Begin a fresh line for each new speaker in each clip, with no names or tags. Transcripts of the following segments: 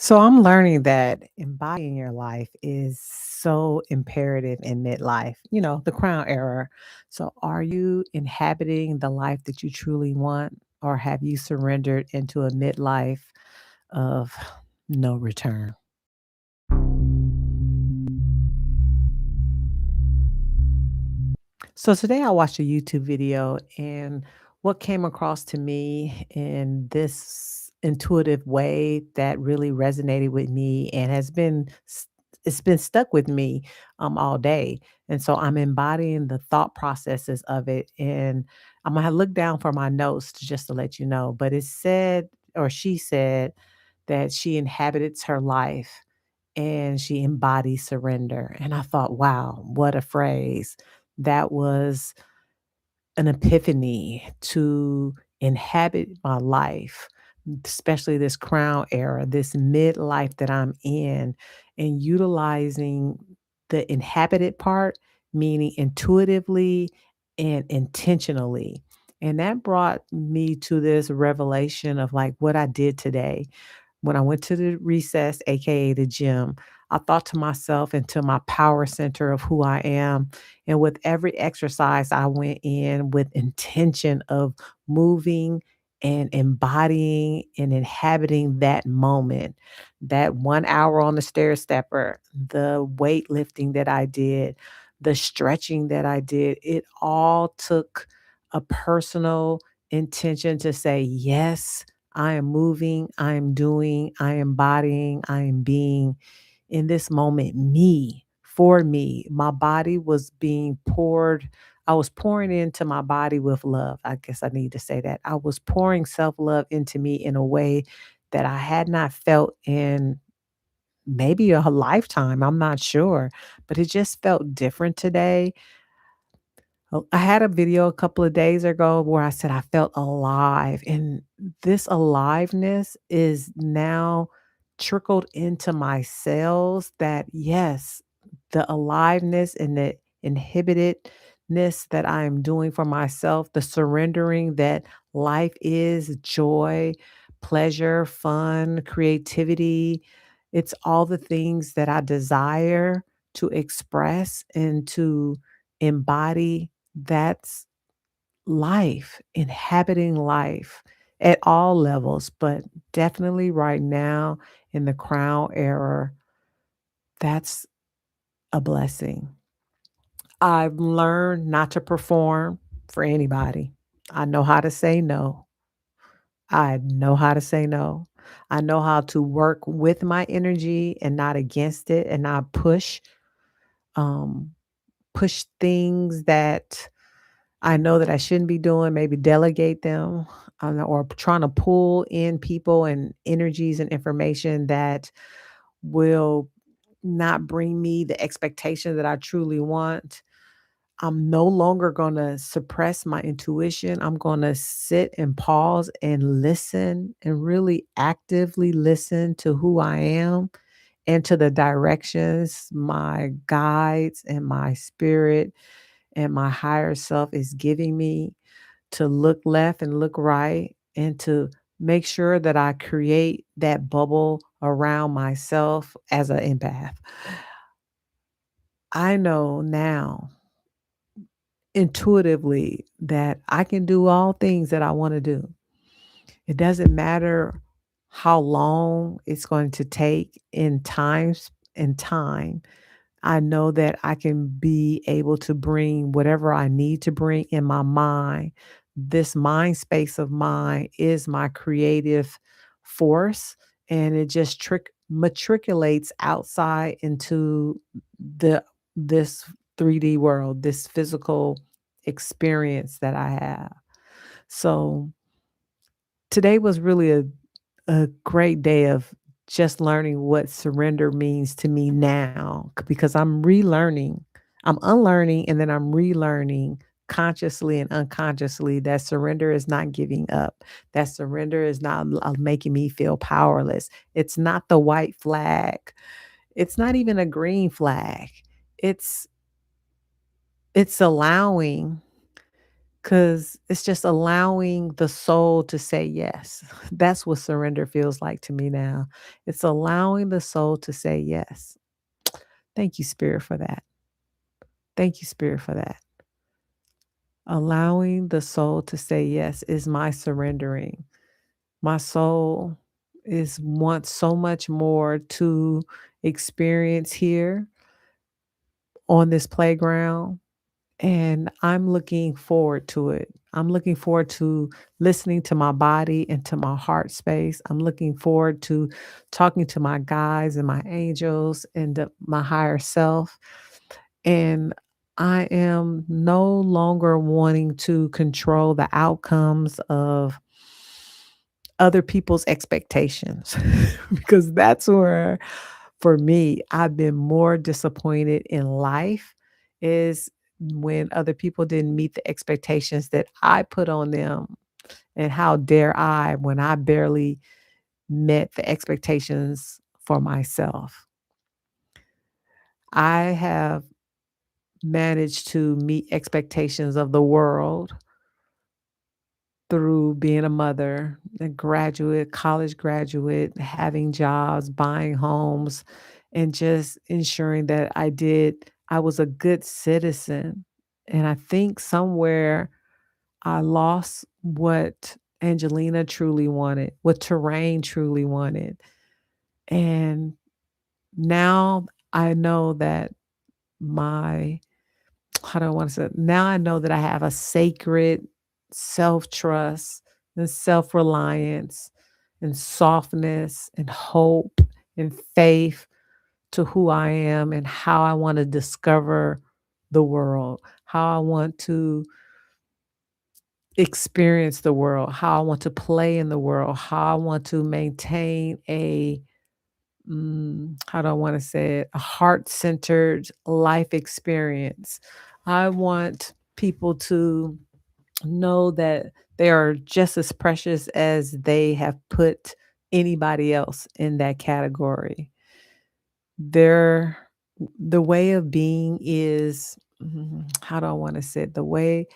So I'm learning that embodying your life is so imperative in midlife, the crown era. So are you inhabiting the life that you truly want, or have you surrendered into a midlife of no return? So today I watched a YouTube video, and what came across to me in this intuitive way that really resonated with me and it's been stuck with me all day. And so I'm embodying the thought processes of it, and I'm gonna look down for my notes just to let you know. But it said, or she said, that she inhabits her life and she embodies surrender. And I thought, wow, what a phrase. That was an epiphany to inhabit my life, especially this crown era, this midlife that I'm in, and utilizing the inhabited part, meaning intuitively and intentionally. And that brought me to this revelation of like what I did today. When I went to the recess, AKA the gym, I thought to myself into my power center of who I am. And with every exercise, I went in with intention of moving and embodying and inhabiting that moment. That 1 hour on the stair stepper, the weightlifting that I did, the stretching that I did, it all took a personal intention to say, yes, I am moving, I am doing, I am embodying, I am being in this moment me, for me. My body was being poured. I was pouring into my body with love. I guess I need to say that. I was pouring self love into me in a way that I had not felt in maybe a lifetime. I'm not sure, but it just felt different today. I had a video a couple of days ago where I said I felt alive, and this aliveness is now trickled into my cells that, yes, the aliveness and the inhibitedness that I am doing for myself, the surrendering that life is joy, pleasure, fun, creativity. It's all the things that I desire to express and to embody. That's life, inhabiting life at all levels, but definitely right now in the crown era, that's a blessing. I've learned not to perform for anybody. I know how to say no. I know how to say no. I know how to work with my energy and not against it, and not um push things that I know that I shouldn't be doing, maybe delegate them, or trying to pull in people and energies and information that will not bring me the expectation that I truly want. I'm no longer going to suppress my intuition. I'm going to sit and pause and listen and really actively listen to who I am and to the directions my guides and my spirit and my higher self is giving me, to look left and look right, and to make sure that I create that bubble around myself as an empath. I know now intuitively that I can do all things that I want to do. It doesn't matter how long it's going to take in times and time. I know that I can be able to bring whatever I need to bring in my mind. This mind space of mine is my creative force, and it just matriculates outside into the this 3D world, this physical experience that I have. So today was really a great day of just learning what surrender means to me now, because I'm relearning. I'm unlearning and then I'm relearning consciously and unconsciously that surrender is not giving up. That surrender is not making me feel powerless. It's not the white flag. It's not even a green flag. It's it's allowing 'Cause it's just allowing the soul to say yes. That's what surrender feels like to me now. It's allowing the soul to say yes. Thank you, Spirit, for that. Thank you, Spirit, for that. Allowing the soul to say yes is my surrendering. My soul is wants so much more to experience here on this playground. And I'm looking forward to it. I'm looking forward to listening to my body and to my heart space. I'm looking forward to talking to my guides and my angels and my higher self. And I am no longer wanting to control the outcomes of other people's expectations because that's where, for me, I've been more disappointed in life is when other people didn't meet the expectations that I put on them. And how dare I when I barely met the expectations for myself. I have managed to meet expectations of the world through being a mother, a graduate, college graduate, having jobs, buying homes, and just ensuring that I was a good citizen. And I think somewhere I lost what Angelina truly wanted, what Terrain truly wanted. And now I know that my how do I want to say it? Now I know that I have a sacred self-trust and self-reliance and softness and hope and faith to who I am and how I want to discover the world, how I want to experience the world, how I want to play in the world, how I want to maintain how do I want to say it? A heart-centered life experience. I want people to know that they are just as precious as they have put anybody else in that category. Their the way of being is how do I want to say it? The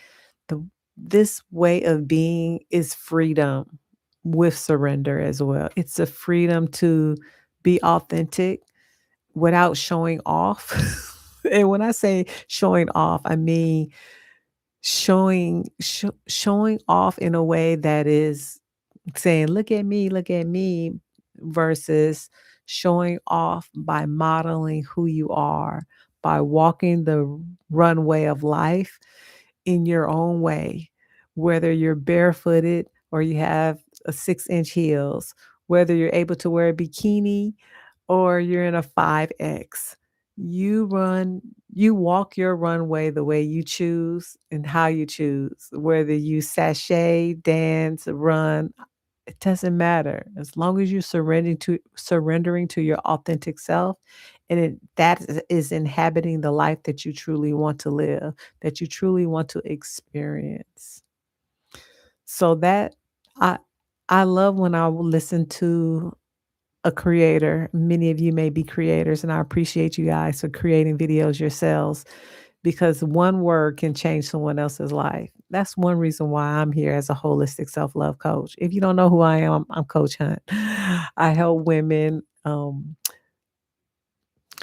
this way of being is freedom with surrender as well. It's a freedom to be authentic without showing off. And when I say showing off, I mean showing off in a way that is saying, look at me," versus showing off by modeling who you are, by walking the runway of life in your own way, whether you're barefooted or you have a 6-inch heels, whether you're able to wear a bikini or you're in a 5X. You walk your runway the way you choose and how you choose, whether you sashay, dance, run, it doesn't matter. As long as you're surrendering to your authentic self and that is inhabiting the life that you truly want to live, that you truly want to experience. So that I I love when I will listen to a creator. Many of you may be creators, and I appreciate you guys for creating videos yourselves because one word can change someone else's life. That's one reason why I'm here as a holistic self-love coach. If you don't know who I am, I'm Coach Hunt. I help women.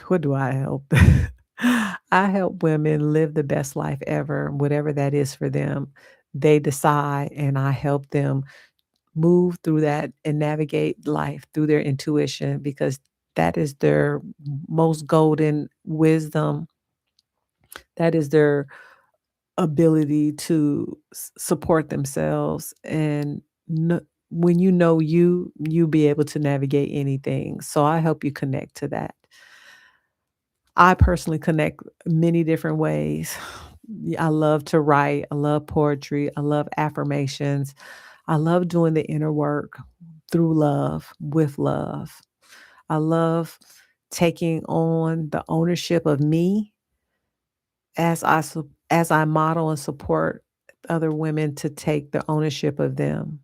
What do I help? I help women live the best life ever, whatever that is for them. They decide, and I help them move through that and navigate life through their intuition because that is their most golden wisdom. That is their ability to support themselves and when you know you be able to navigate anything. So I help you connect to that. I personally connect many different ways. I love to write. I love poetry. I love affirmations. I love doing the inner work through love, with love. I love taking on the ownership of me as I model and support other women to take the ownership of them.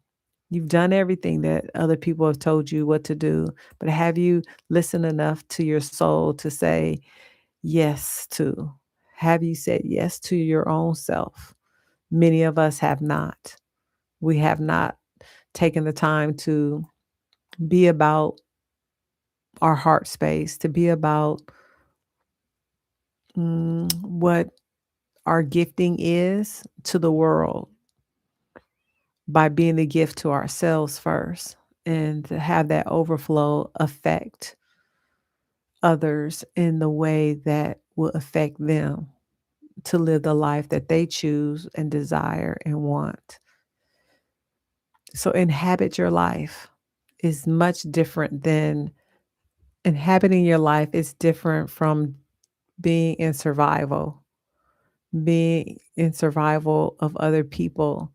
You've done everything that other people have told you what to do, but have you listened enough to your soul to say yes to? Have you said yes to your own self? Many of us have not. We have not taken the time to be about our heart space, to be about what our gifting is to the world by being the gift to ourselves first and to have that overflow affect others in the way that will affect them to live the life that they choose and desire and want. So, inhabit your life is much different than inhabiting your life is different from being in survival, being in survival of other people.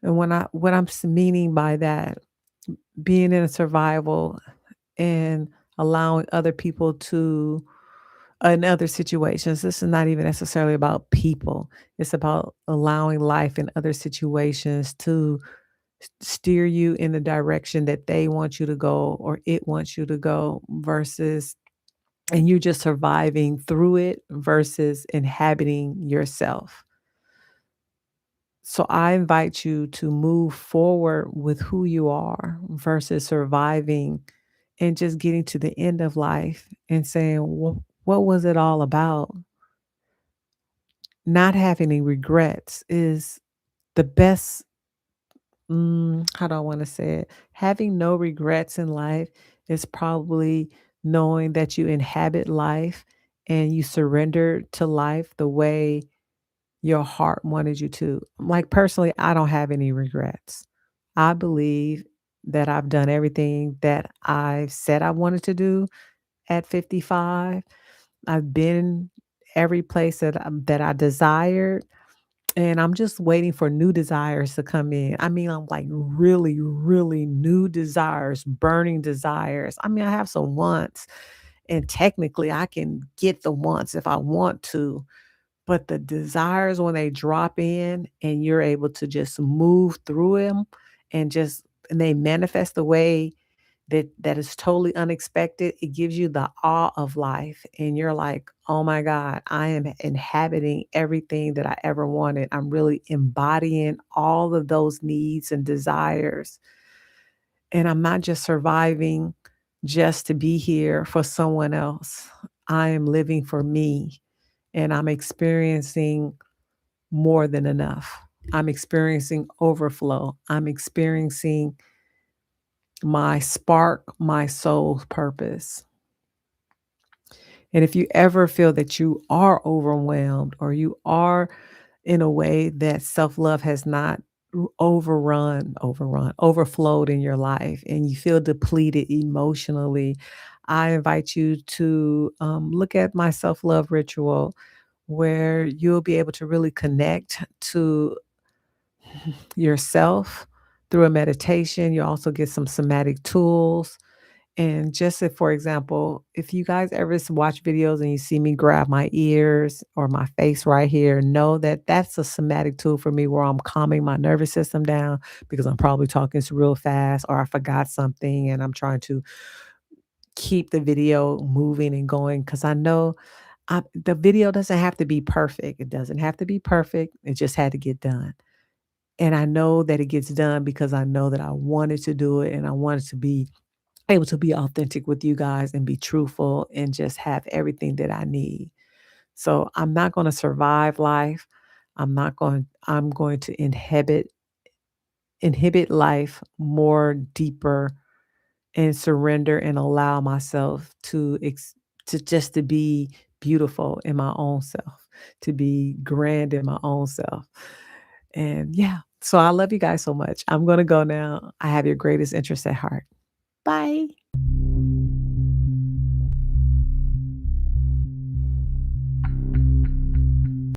And what I'm meaning by that, being in a survival and allowing other people to in other situations, this is not even necessarily about people. It's about allowing life in other situations to steer you in the direction that they want you to go or it wants you to go versus and you just surviving through it versus inhabiting yourself. So I invite you to move forward with who you are versus surviving and just getting to the end of life and saying, well, what was it all about? Not having any regrets is the best. How do I want to say it? Having no regrets in life is probably knowing that you inhabit life and you surrender to life the way your heart wanted you to. Like personally, I don't have any regrets. I believe that I've done everything that I said I wanted to do at 55. I've been every place that I desired, and I'm just waiting for new desires to come in. I mean, I'm like really, really new desires, burning desires. I mean, I have some wants, and technically I can get the wants if I want to, but the desires when they drop in and you're able to just move through them and they manifest the way that is totally unexpected, it gives you the awe of life and you're like, "Oh my god, I am inhabiting everything that I ever wanted. I'm really embodying all of those needs and desires, and I'm not just surviving just to be here for someone else. I am living for me, and I'm experiencing more than enough. I'm experiencing overflow. I'm experiencing my spark, my soul's purpose." And if you ever feel that you are overwhelmed or you are in a way that self-love has not overflowed in your life and you feel depleted emotionally, I invite you to look at my self-love ritual where you'll be able to really connect to yourself through a meditation. You also get some somatic tools. And just if, for example, if you guys ever watch videos and you see me grab my ears or my face right here, know that that's a somatic tool for me where I'm calming my nervous system down because I'm probably talking real fast or I forgot something and I'm trying to keep the video moving and going because I know the video doesn't have to be perfect. It doesn't have to be perfect. It just had to get done. And I know that it gets done because I know that I wanted to do it and I wanted to be able to be authentic with you guys and be truthful and just have everything that I need. So I'm not going to survive life. I'm going to inhibit life more deeper and surrender and allow myself to just to be beautiful in my own self, to be grand in my own self. And yeah, so I love you guys so much. I'm going to go now. I have your greatest interest at heart. Bye.